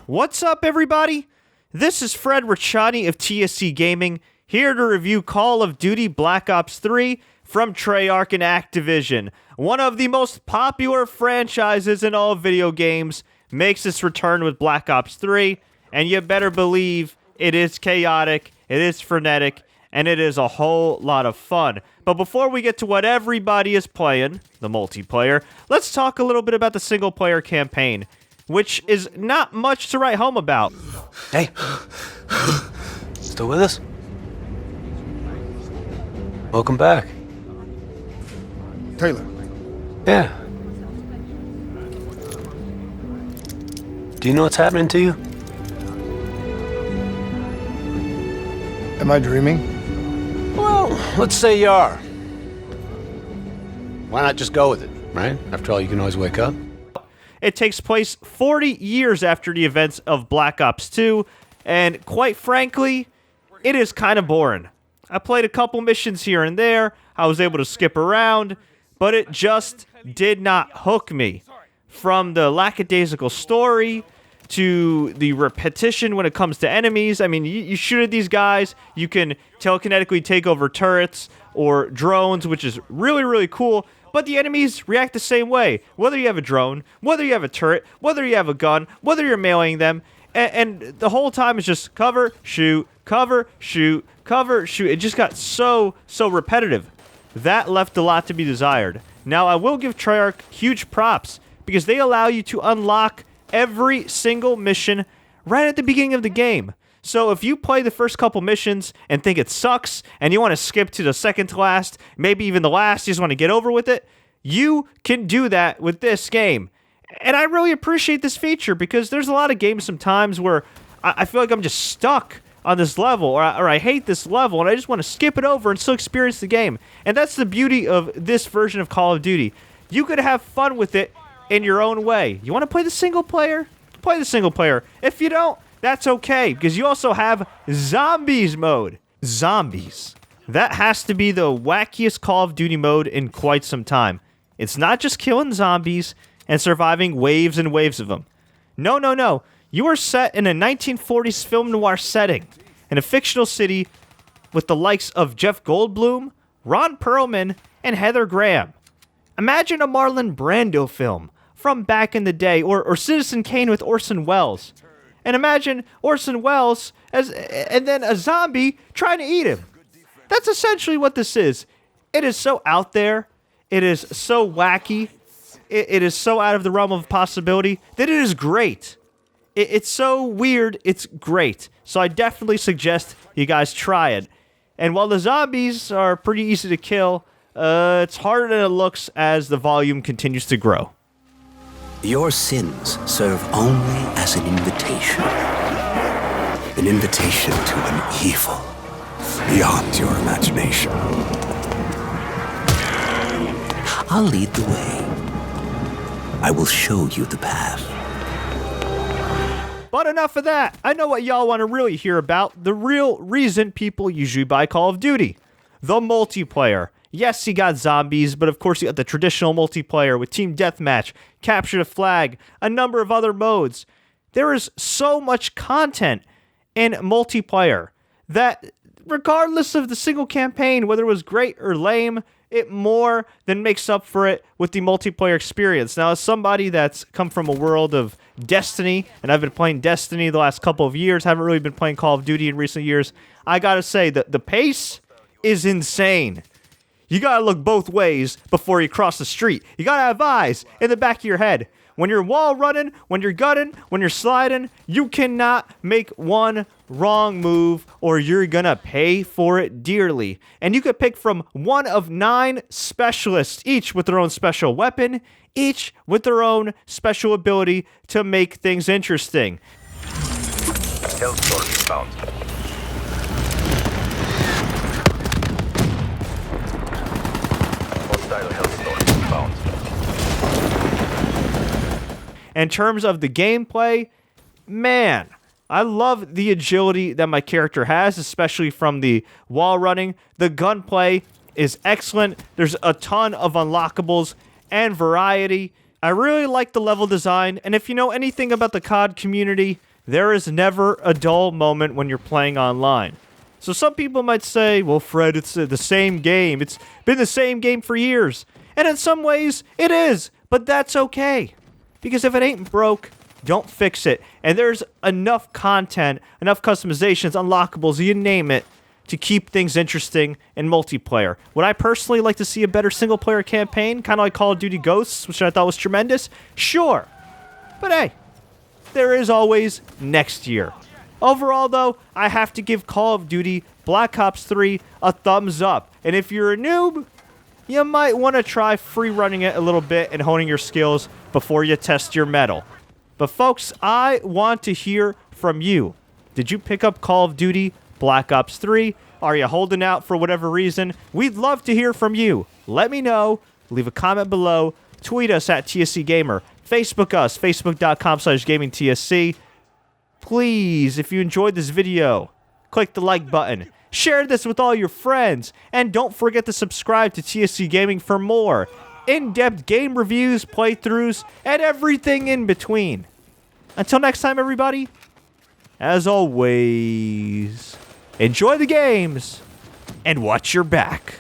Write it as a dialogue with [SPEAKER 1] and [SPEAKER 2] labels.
[SPEAKER 1] What's up, everybody? This is Fred Ricciani of TSC Gaming, here to review Call of Duty Black Ops 3 from Treyarch and Activision. One of the most popular franchises in all video games makes its return with Black Ops 3, and you better believe it is chaotic, it is frenetic, and it is a whole lot of fun. But before we get to what everybody is playing, the multiplayer, let's talk a little bit about the single-player campaign, which is not much to write home about.
[SPEAKER 2] Hey, still with us? Welcome back.
[SPEAKER 3] Taylor.
[SPEAKER 2] Yeah. Do you know what's happening to you?
[SPEAKER 3] Am I dreaming?
[SPEAKER 2] Well, let's say you are. Why not just go with it, right? After all, you can always wake up.
[SPEAKER 1] It takes place 40 years after the events of Black Ops 2, and quite frankly, it is kind of boring. I played a couple missions here and there, I was able to skip around, but it just did not hook me. From the lackadaisical story to the repetition when it comes to enemies. I mean, you shoot at these guys, you can telekinetically take over turrets or drones, which is really, really cool. But the enemies react the same way, whether you have a drone, whether you have a turret, whether you have a gun, whether you're meleeing them, and the whole time is just cover, shoot, cover, shoot, cover, shoot. It just got so repetitive. That left a lot to be desired. Now, I will give Treyarch huge props, because they allow you to unlock every single mission right at the beginning of the game. So if you play the first couple missions and think it sucks, and you want to skip to the second to last, maybe even the last, you just want to get over with it, you can do that with this game. And I really appreciate this feature, because there's a lot of games sometimes where I feel like I'm just stuck on this level, or I hate this level, and I just want to skip it over and still experience the game. And that's the beauty of this version of Call of Duty. You could have fun with it in your own way. You want to play the single player? Play the single player. If you don't, that's okay, because you also have Zombies mode. Zombies. That has to be the wackiest Call of Duty mode in quite some time. It's not just killing zombies and surviving waves and waves of them. No. You are set in a 1940s film noir setting, in a fictional city with the likes of Jeff Goldblum, Ron Perlman, and Heather Graham. Imagine a Marlon Brando film from back in the day, or Citizen Kane with Orson Welles. And imagine Orson Welles and then a zombie trying to eat him. That's essentially what this is. It is so out there. It is so wacky. It is so out of the realm of possibility that it is great. It's so weird, it's great. So I definitely suggest you guys try it. And while the zombies are pretty easy to kill, it's harder than it looks as the volume continues to grow.
[SPEAKER 4] Your sins serve only as an invitation. An invitation to an evil beyond your imagination. I'll lead the way. I will show you the path.
[SPEAKER 1] But enough of that. I know what y'all want to really hear about. The real reason people usually buy Call of Duty. The multiplayer. Yes, you got zombies, but of course you got the traditional multiplayer with Team Deathmatch, Capture the Flag, a number of other modes. There is so much content in multiplayer that regardless of the single campaign, whether it was great or lame, it more than makes up for it with the multiplayer experience. Now, as somebody that's come from a world of Destiny, and I've been playing Destiny the last couple of years, haven't really been playing Call of Duty in recent years, I gotta say that the pace is insane. You gotta look both ways before you cross the street. You gotta have eyes in the back of your head. When you're wall running, when you're gutting, when you're sliding, you cannot make one wrong move or you're gonna pay for it dearly. And you could pick from one of 9 specialists, each with their own special weapon, each with their own special ability to make things interesting.
[SPEAKER 5] Health source found.
[SPEAKER 1] In terms of the gameplay, man, I love the agility that my character has, especially from the wall running. The gunplay is excellent. There's a ton of unlockables and variety. I really like the level design, and if you know anything about the COD community, there is never a dull moment when you're playing online. So some people might say, well, Fred, it's the same game. It's been the same game for years. And in some ways, it is. But that's okay. Because if it ain't broke, don't fix it. And there's enough content, enough customizations, unlockables, you name it, to keep things interesting in multiplayer. Would I personally like to see a better single-player campaign, kind of like Call of Duty Ghosts, which I thought was tremendous? Sure. But hey, there is always next year. Overall, though, I have to give Call of Duty Black Ops 3 a thumbs up. And if you're a noob, you might want to try free running it a little bit and honing your skills before you test your mettle. But folks, I want to hear from you. Did you pick up Call of Duty Black Ops 3? Are you holding out for whatever reason? We'd love to hear from you. Let me know. Leave a comment below. Tweet us at TSC Gamer. Facebook us, facebook.com/gamingtsc. Please, if you enjoyed this video, click the like button. Share this with all your friends. And don't forget to subscribe to TSC Gaming for more in-depth game reviews, playthroughs, and everything in between. Until next time, everybody, as always, enjoy the games and watch your back.